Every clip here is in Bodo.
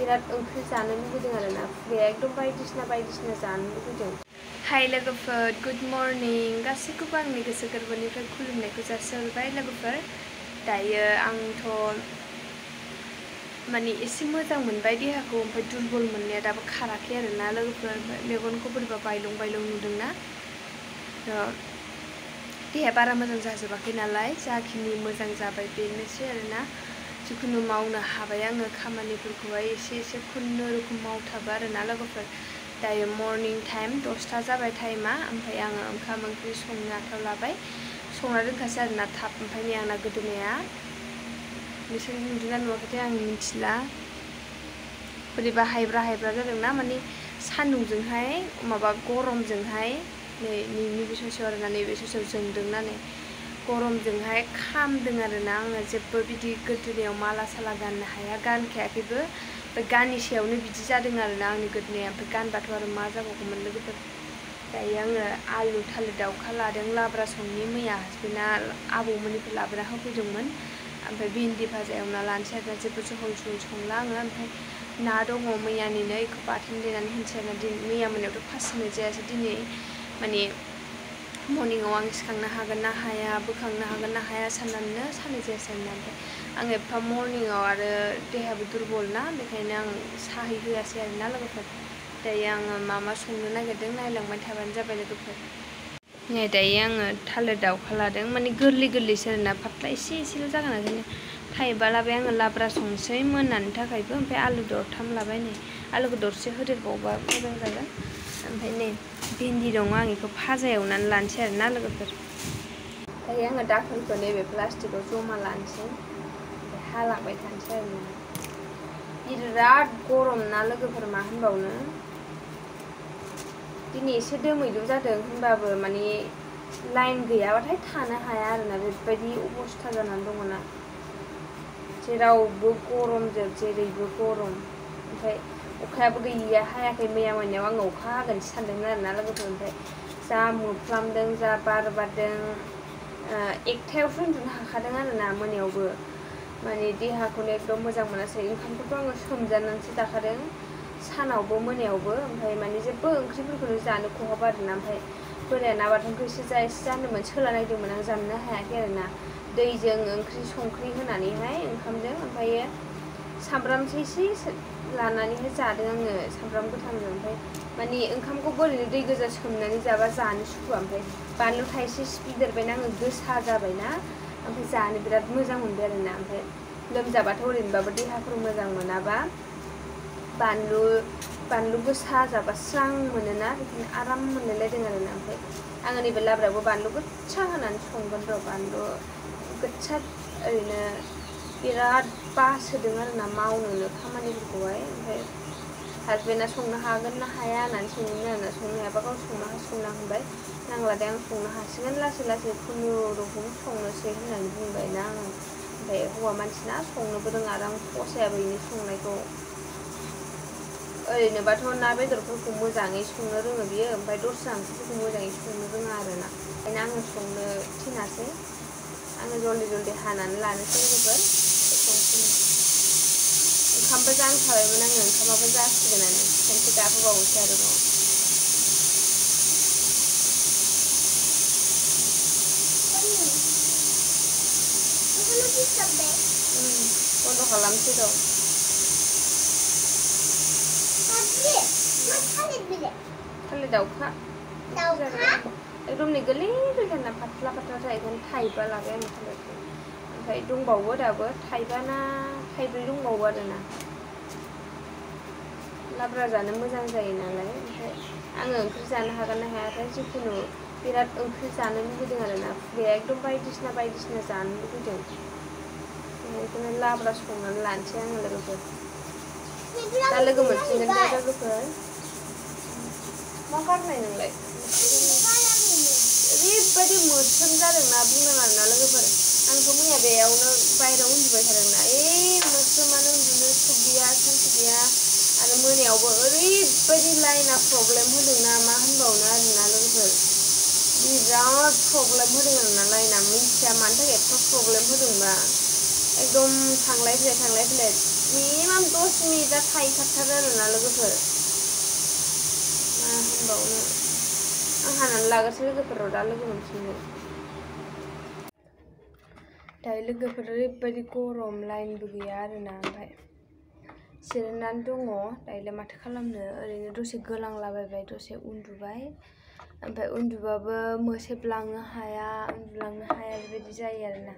बिराद ओंख्रि जानो लुगैदों आरोना खुगाया एकदम बायदिसिना जानो लुगैदों। हाय लोगोफोर, गुड मर्निं। गासैखौबो आंनि गोसो गोरबोनिफ्राय खुलुमनायखौ जासिहरबाय लोगोफोर। दायो आंथ' माने एसे मोजां मोनबाय देहाखौ, ओमफ्राय दुरबल मोननाया दाबो खाराखै आरोना लोगोफोर। मेगनखौ बोरैबा बायलं नुदोंना, देहाया बारा मोजां जाजोबाखै नालाय, जाखिनि मोजां जाबाय बेनोसै आरोना। जिखुनु मावनो हाबाय आङो खामानिफोरखौहाय एसे खुनुरुखुम मावथाबो आरोना लोगोफोर। दायो मर्निं टाइम 10ता जाबाय टाइमा, ओमफ्राय आङो ओंखाम ओंख्रि संनो आखायाव लाबाय। संना दोनखासै आरोना थाब। ओमफ्राय नै आंना गोदोनाया, नोंसोर नुदोंना नुवाखैथाय आं मिथिला, बोरैबा हायब्रा जादोंना, माने सान्दुंजोंहाय माबा गरमजोंहाय नैबे ससेयाव आरोना, नैबे ससेयाव जोंदोंना नै गरमजोंहाय खामदों आरोना आङो। जेबो बिदि गोदोनायाव माला साला गाननो हाया, गानखायाखैबो। ओमफ्राय गानैसेयावनो बिदि जादों आरोना आंनि गोदोनाया। ओमफ्राय गानबाथ' आरो मा जाबावगौमोन लोगोफोर। दायो आङो आलु थालिर दाउखा लादों लाब्रा संनि। मैया हासबेन्डआ आबौमोननिफ्राय लाबोना होफैदोंमोन। ओमफ्राय भिन्दि भाजा एवना लानोसै आरोना, जेबो जहल संला आङो। ओमफ्राय ना दङ मैयानिनो, बेखौ बाथोन देनानै होनोसै आरोना। मैया मोनायावथ' फास्ट होनाय जायासै, दिनै माने मर्निंआव आं सिखांनो हागोन ना हाया, बोखांनो हागोन ना हाया साननानैनो सानाय जायासै आरोना। ओमफ्राय आं एफा मर्निंआव आरो देहायाबो दुरबल ना, बेखायनो आं साहै होआसै आरोना लोगोफोर। दायो आङो मा संनो नागिरदों नायलांबाय थाबानो जाबाय लोगोफोर। नै दायो आङो थालिर दाउखा लादों, माने गोरलैसो आरोना, फाथ्ला एसेल' जागोन ओंखायनो थाइबा लाबाय आङो। लाब्रा संसै मोनानि थाखायबो। ओमफ्राय आलु दरथाम लाबाय, नै आलुखौ दरसे होदेरबावबा मोजां जागोन। ओमफ्राय नै भिन्दि दङ, आं बेखौ भाजा एवनानै लानोसै आरोना लोगोफोर। दायो आङो दाखोरखौ नैबे प्लास्टिकआव जमा लानोसै, ओमफ्राय हालांबाय थानोसै आरोना। बिराद गरम ना लोगोफोर, मा होनबावनो। दिनै एसे दोमैलु जादों, होनबाबो माने लाइन गैयाबाथाय थानो हाया आरोना, बेबायदि अबस्था जानानै दङना। जेरावबो गरमजों, जेरैबो गरम। ओमफ्राय अखायाबो गैया, हायाखै। मैया मोनायाव आङो अखा हागोनसो सानदोंमोन आरोना लोगोफोर। ओमफ्राय जा मोफ्लामदों, जा बार बारदों। 1थायावसो उन्दुनो हाखादों आरोना मोनायावबो। माने देहाखौनो एकदम मोजां मोनासै। ओंखामखौथ' आङो सोमजानानैसो जाखादों, सानावबो मोनायावबो। ओमफ्राय माने जेबो ओंख्रिफोरखौनो जानो खहाबा आरोना। ओमफ्राय बोराया ना बाथोनखौ एसे जानोमोन, सोला नायदोंमोन आं, जाननो हायाखै आरोना। दैजों ओंख्रि संख्रि होनानैहाय ओंखामजों, ओमफ्रायो सामब्रामसो एसे लानानैहाय जादों आङो, सामब्राम गोथांजों। ओमफ्राय माने ओंखामखौबो ओरैनो दै गोजा सोमनानै जाबा जानो सुखुवा। ओमफ्राय बानलु थाइसे सिफ्लेदेरबायना आङो, गोसा जाबायना, ओमफ्राय जानो बिराद मोजां मोनबाय आरोना। ओमफ्राय लोमजाबाथ' ओरैनोबाबो देहाफोर मोजां मोनाबा बानलु गोसा जाबा स्रां मोनोना, बेखायनो आराम मोनलायलायदों आरोना। ओमफ्राय आङो नैबे लाब्रायावबो बानलु गोसा होनानै संगोन र', बानलु गोसा। ओरैनो बिराद बासोदों आरोना मावनोनो खामानिफोरखौहाय। ओमफ्राय हासबेन्डआ संनो हागोन ना हाया होननानै सोंदोंमोन आरोना। संनो हायाबा गाव संना होनबाय, नांला दे आं संनो हासिगोन लासै खुनुरुखुम संनोसै होननानै बुंबायना आङो। ओमफ्राय हौवा मानसिना संनोबो रोङा आरो आं फसायाबो बेनि संनायखौ। ओरैनोबाथ' ना बेदरफोरखौ मोजाङै संनो रोङो बियो, ओमफ्राय दस्रा ओंख्रिफोरखौ मोजाङै संनो रोङा आरोना। ओंखायनो आङो संनो थिनासै, आङो जल्दि हानानै लानोसै लोगोफोर। ओंखामबो जानखाबायमोन आङो, ओंखामाबो जासिगोनानो, खनसे गाबहोबावनोसै आरोबाव। बन्द' खालामसै र'। थालिर दाउखा एकदम नै गोरलैथारना, फाथ्ला थार, बेखायनो थाइबा लाबाय आङो थालिरखौ। ओमफ्राय दंबावो दाबो, थाइबा ना थाइब्रै दंबावो आरोना। लाब्रा जानो मोजां जायो नालाय। ओमफ्राय आङो ओंख्रि जानो हागोन ना हायाथाय, जिखुनु बिराद ओंख्रि जानो लुगैदों आरोना, खुगाया एकदम बायदिसिना जानो लुगैदों। बेखौनो लाब्रा संनानै लानोसै आङो लोगोफोर। दा लोगो मोनफिनगोन दे लोगोफोर। मा गारनाय नोंलाय? ओरैबायदि मोस्रोम जादोंना, बुंनाङा आरोना लोगोफोर। आंथ' मैया बेयावनो बायहेरायाव उन्दुबाय थादोंना, मोस्रोमानो उन्दुनो सुख गैया, सान्थि गैया। आरो मोनायावबो ओरैबायदि लाइना प्रब्लेम होदोंना, मा होनबावनो आरोना लोगोफोर। बिराद प्रब्लेम होदों आरोना लाइना, मिन्थिया मानि थाखाय एथ' प्रब्लेम होदोंबा। एकदम थांलाय फैलाय मिनिमाम 10 मिनिटआ थाहैखाथारो आरोना लोगोफोर मा होनबावनो आं हानानै लागोसो लोगोफोराव दा लोगो मोनफिनगोन दायो लोगोफोर ओरैबायदि गरम लाइनबो गैया आरोना ओमफ्राय जिरायनानै दङ दायोलाय माथो खालामनो ओरैनो दसे गोलांलाबायबाय दसे उन्दुबाय ओमफ्राय उन्दुबाबो मोसेबलांनो हाया उन्दुलांनो हाया बेबायदि जायो आरोना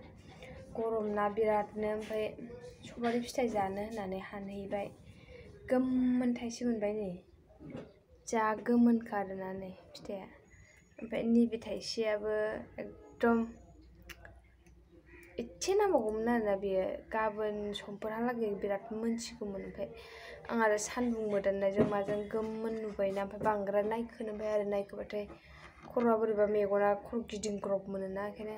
गरम ना बिरादनो ओमफ्राय सफारि फिथाइ जानो होननानै हानहैबाय गोमोन थाइसे मोनबाय नै जा गोमोनखा आरोना नै फिथाइया ओमफ्राय नैबे थाइसेयाबो एकदम एसे नांबावगौमोन आरोना बेयो गाबोन समफोरहालागै बिराद मोनसिगौमोन ओमफ्राय आं आरो सान्दुं मोदाननायजों माजों गोमोन नुबायना ओमफ्राय बांद्राय नायखोनो ओमफ्राय आरो नायखोबाथाय खर'आ बोरैबा मेगना खर' गिदिंग्रब मोनोना ओंखायनो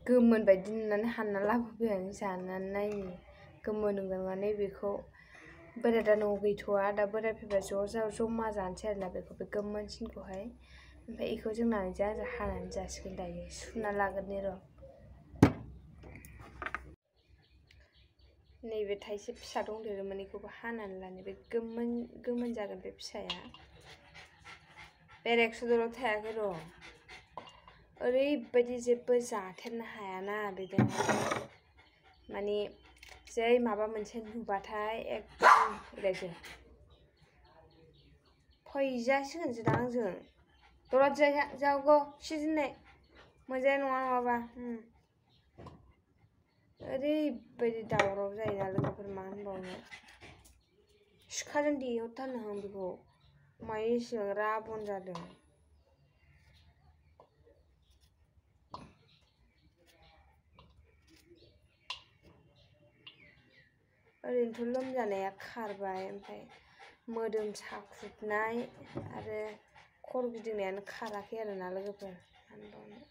गोमोन बायदि नुनानै हानना लाबोबाय आं जानानै नायनो गोमोन नंगौ नङा नैबेखौ बोराय दा न'आव गैथ'वा दा बोराय फैबा जमा जानोसै आरोना बेखौ बे गोमोनसिनखौहाय ओमफ्राय बेखौ जोंनानै हानानै जासिगोन दायो सुना लागोन र' नैबे थाइसे फिसा दंदेरोमोन बेखौबो हानानै लानो बे गोमोन जागोन बे फिसाया बेरेग सुदल' थायाखै र' ओरैबायदि जेबो जाथेरनो हायाना बेजों माने जै माबा मोनसे नुबाथाय एकदम ओरैसो फैजासिगोनसो दा आंजों दलद जागौ सिजेननाय मोनजानाय नङा नङाबा ओरैबायदि दावराव जायोना लोगोफोर मा होनबावनो सिखाजों देहरथारनो आं बेखौ मायो एसेबां राबन जादों ओरैनोथ' लोमजानाया खारबाय ओमफ्राय मोदोम साख्रुबनाय आरो खर' गिदिंनायानो खाराखै आरोना लोगोफोर मा होनबावनो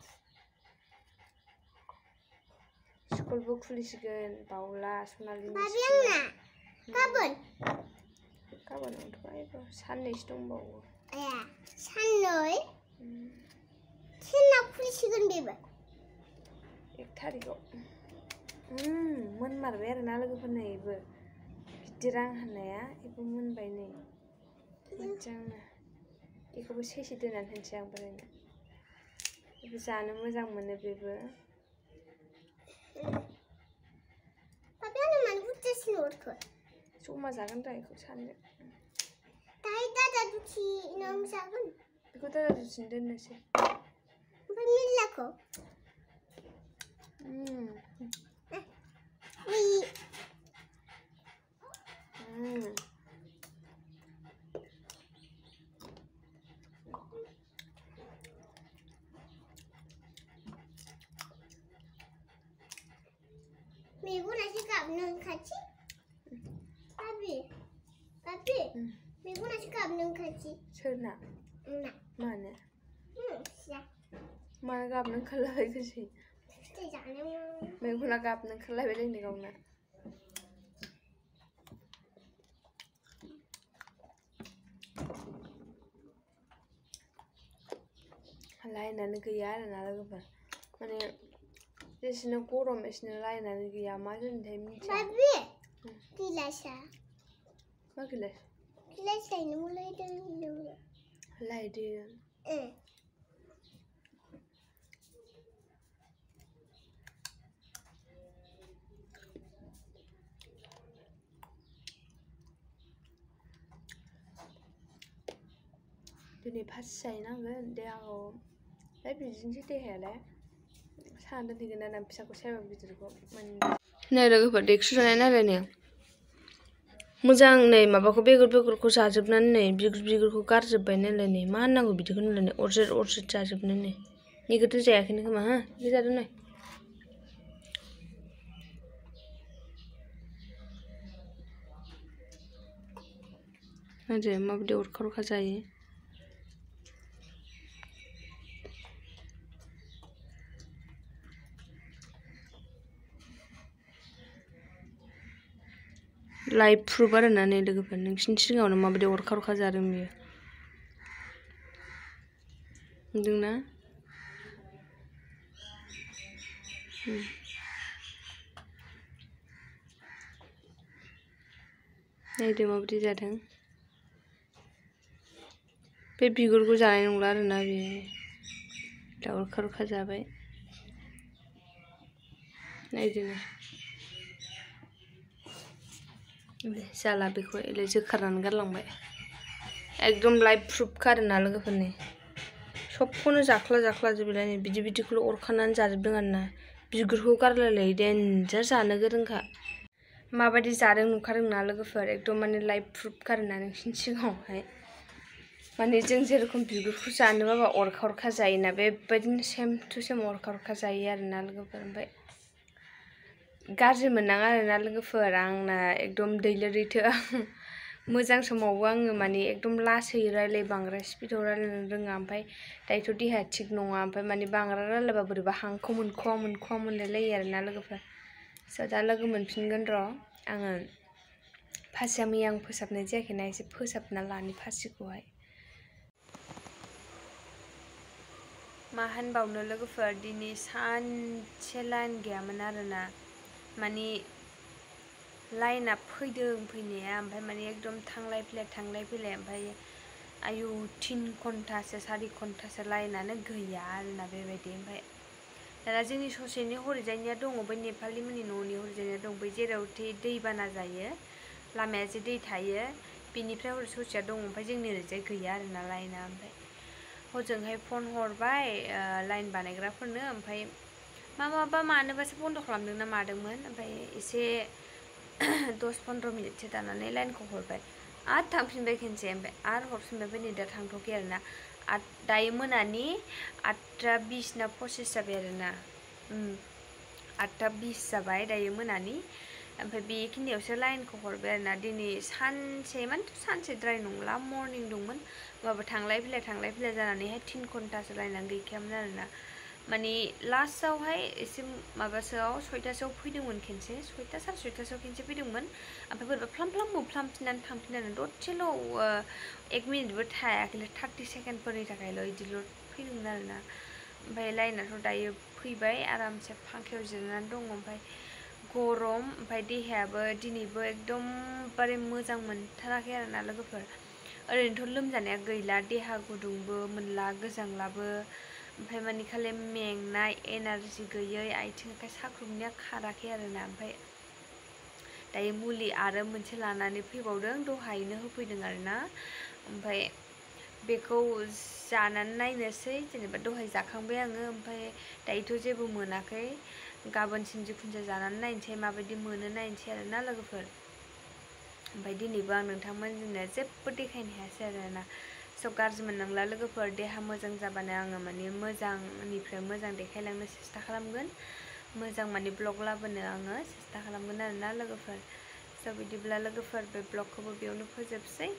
स्कुलबो खुलिसिगोन बावला सनालिनि गाबोन नंथ'आ साननैसो दंबावो साननै खुलिसिगोन बेबो 1 थारिखआव मोनमारबाय आरोना लोगोफोरनो बेबो गिदिर आं होननाया बेबो मोनबाय नै मोजांनो बेखौबो सेसे दोननानै होनोसै आं बोरायनो बेबो जानो मोजां मोनो बेबो पापायानो मानो बुरजासिन हरखो जमा जागोन दा बेखौ सानैजों दाहाय दादा दुखि नों जागोन बेखौ दादा दुखिनो दोननोसै ओमफ्राय मिलाखौ मेगनासो गाबनो ओंखारसै बाबि मेगनासो गाबनो ओंखारसै सोरना ना मानो मानो गाबनो ओंखारलाबायखोसै फिथाइ जानायाव मेगना गाबनो ओंखारलायबायलायनो गावना लाइनानो गैया आरोना लोगोफोर माने जेसेनो गरम एसेनो लाइनानो गैया मा जादोंथाय मिथिया गिलासा मा गिलास लायनो लायदों दिनै फार्स्ट जाहैनांगोन देहाखौ बिदिनोसै देहायालाय साना दोनहैगोन आरो फिसाखौ सायबा गिदिरखौ नै लोगोफोर देक्सु जानाय नालाय नै मोजां नै माबाखौ बेगरखौ जाजोबनानै नै बिगुरखौ गारजोब्बाय नालाय नै मा होननांगौ बिदिखौ होननानै अरजेर जाजोबनो नै नोगोरथ' जायाखैनो खोमा हो बे जादों नै नायदो माबायदि अरखा जायो लाइभ प्रुफ आरोना नै लोगोफोर नोंसिनि सिगाङावनो माबायदि अरखा जादों बियो नुदोंना नायदो माबायदि जादों बे बिगुरखौ जानाय नंला आरोना बे दा अरखा जाबाय नायदो जाला बेखौ एलाय जोखारनानै गारलांबाय एकदम लाइफ प्रुफखा आरोना लोगोफोरनि सबखौनो जाख्ला नै बिदिखौल' अरखानानै जाजोबदों आरोना बिगुरखौ गारलायलाय देन्जार जानो गोरोंखा माबायदि जादों नुखादोंना लोगोफोर एकदम माने लाइफ प्रुफखा आरोना नोंसिनि सिगाङावहाय माने जों जेरखम बिगुरखौ जानो बाबा अरखा जायोना बेबायदिनो सेम टु सेम अरखा जायो आरोना लोगोफोर ओमफ्राय गाज्रि मोननाङा आरोना लोगोफोर आंना एकदम दैलो दैथो मोजां समावबो आङो माने एकदम लासै रायलाय बांद्राय स्पिडाव रायलायनो रोङा ओमफ्राय दायोथ' देहाया थिग नङा ओमफ्राय माने बांद्राय रायलायबा बोरैबा हांखौ मोनख'वा मोनलायलायो आरोना लोगोफोर स' दा लोगो मोनफिनगोन र' आङो फासिया मैया आं फोसाबनाय जायाखैना एसे फोसाबना लानि फासिखौहाय मा होनबावनो लोगोफोर दिनै सानसे लाइन गैयामोन आरोना माने लाइना फैदों फैनाया ओमफ्राय माने एकदम थांलाय फैलाय ओमफ्राय आयु 3 घन्टासो 4 घन्टासो लाइनानो गैया आरोना बेबायदि ओमफ्राय दाना जोंनि ससेनि हरैजायनिया दङ बै नेपालिमोननि न'नि हरैजायनिया दं बै जेरावथि दैबाना जायो लामाया जे दै थायो बेनिफ्राय हरै ससेया दङ ओमफ्राय जोंनि ओरैजाय गैया आरोना लाइना ओमफ्राय हजोंहाय फन हरबाय लाइन बानायग्राफोरनो ओमफ्राय माबा मानोबासो बन्द' खालामदों ना मादोंमोन ओमफ्राय एसे 10-15 मिनिटसो दानानै लाइनखौ हरबाय आरो थांफिनबाय खेनसे ओमफ्राय आरो हरफिनबाय ओमफ्राय नै दा थांथ'वाखै आरोना दायो मोनानि 8:20 ना 25 जाबाय आरोना 8:20 जाबाय दायो मोनानि ओमफ्राय बेखिनियावसो लाइनखौ हरबाय आरोना दिनै सानसे माने सानसेद्राय नंला मर्निं दंमोन होमबाबो थांलाय फैलाय जानानैहाय 3 घन्टासो लाइनानो गैखायामोन आरोना माने लास्टआवहाय एसे माबासोआव 6टासोआव फैदोंमोन खेनसे 6टा 6:30सोआव खेनसे फैदोंमोन ओमफ्राय बोरैबा फ्लाम मोफ्लामफिननानै थांफिननानै दसेल' 1 मिनिटबो थायाखैलै 30 सेकेन्डफोरनि थाखायल' बिदिल' फैदोंमोन आरोना ओमफ्राय लाइनाथ' दायो फैबाय आरामसे फांखायाव जिरायनानै दङ ओमफ्राय गरम ओमफ्राय देहायाबो दिनैबो एकदमबारे मोजां मोनथाराखै आरोना लोगोफोर ओरैनोथ' लोमजानाया गैला देहा गुदुंबो मोनला गोजांलाबो ओमफ्राय माने खालि मेंनाय एनार्जि गैयै आथिं आखाइ साख्रुबनाया खाराखै आरोना ओमफ्राय दायो मुलि आरो मोनसे लानानै फैबावदों दहायनो होफैदों आरोना ओमफ्राय बेखौ जानानै नायनोसै जेनेबा दहाय जाखांबाय आङो ओमफ्राय दायोथ' जेबो मोनाखै गाबोनसिम जिखुनु जानानै नायनोसै माबायदि मोनो नायनोसै आरोना लोगोफोर ओमफ्राय दिनैबो आं नोंथांमोननो जेबो देखायनो हायासै आरोना स' गाज्रि मोननांला लोगोफोर देहा मोजां जाबानो आङो माने मोजांनिफ्राय मोजां देखायलांनो सेस्था खालामगोन मोजां माने ब्लग लाबोनो आङो सेस्था खालामगोन आरोना लोगोफोर स' बिदिब्ला लोगोफोर बे ब्लगखौबो बेयावनो फोजोबसै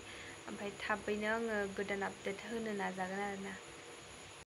ओमफ्राय थाबैनो आङो गोदान आपडेट होनो नाजागोन आरोना